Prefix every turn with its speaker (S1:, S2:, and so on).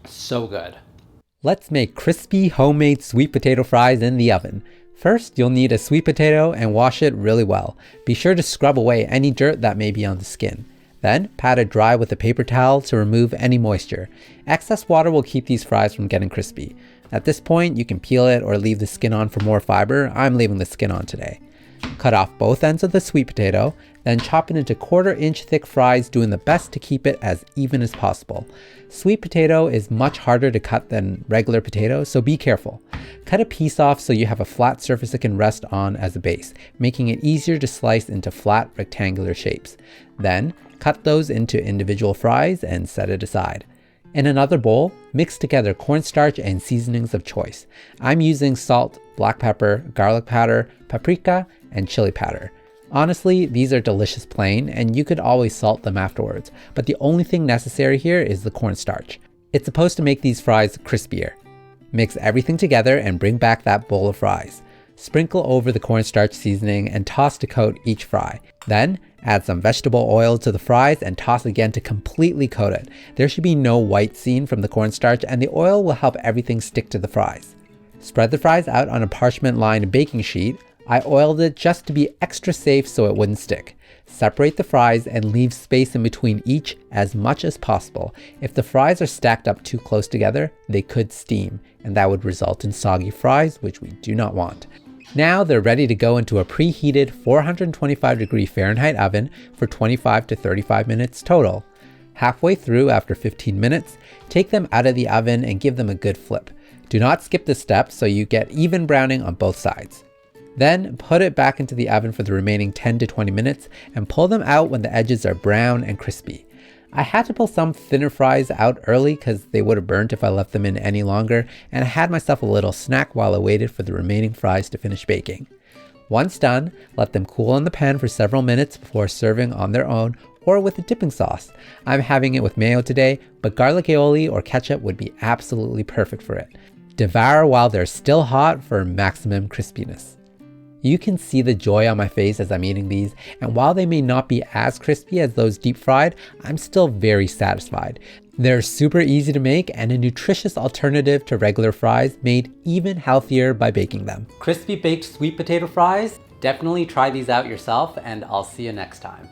S1: So good.
S2: Let's make crispy homemade sweet potato fries in the oven. First, you'll need a sweet potato and wash it really well. Be sure to scrub away any dirt that may be on the skin. Then, pat it dry with a paper towel to remove any moisture. Excess water will keep these fries from getting crispy. At this point, you can peel it or leave the skin on for more fiber. I'm leaving the skin on today. Cut off both ends of the sweet potato, then chop it into 1/4 inch thick fries, doing the best to keep it as even as possible. Sweet potato is much harder to cut than regular potato, so be careful. Cut a piece off so you have a flat surface it can rest on as a base, making it easier to slice into flat rectangular shapes. Then, cut those into individual fries and set it aside. In another bowl, mix together cornstarch and seasonings of choice. I'm using salt, black pepper, garlic powder, paprika, and chili powder. Honestly, these are delicious plain, and you could always salt them afterwards, but the only thing necessary here is the cornstarch. It's supposed to make these fries crispier. Mix everything together and bring back that bowl of fries. Sprinkle over the cornstarch seasoning and toss to coat each fry. Then, add some vegetable oil to the fries and toss again to completely coat it. There should be no white seen from the cornstarch, and the oil will help everything stick to the fries. Spread the fries out on a parchment-lined baking sheet. I oiled it just to be extra safe so it wouldn't stick. Separate the fries and leave space in between each as much as possible. If the fries are stacked up too close together, they could steam, and that would result in soggy fries, which we do not want. Now they're ready to go into a preheated 425°F oven for 25 to 35 minutes total. Halfway through, after 15 minutes, take them out of the oven and give them a good flip. Do not skip this step so you get even browning on both sides. Then put it back into the oven for the remaining 10 to 20 minutes and pull them out when the edges are brown and crispy. I had to pull some thinner fries out early because they would have burnt if I left them in any longer, and I had myself a little snack while I waited for the remaining fries to finish baking. Once done, let them cool in the pan for several minutes before serving on their own or with a dipping sauce. I'm having it with mayo today, but garlic aioli or ketchup would be absolutely perfect for it. Devour while they're still hot for maximum crispiness. You can see the joy on my face as I'm eating these, and while they may not be as crispy as those deep fried, I'm still very satisfied. They're super easy to make and a nutritious alternative to regular fries, made even healthier by baking them.
S1: Crispy baked sweet potato fries? Definitely try these out yourself, and I'll see you next time.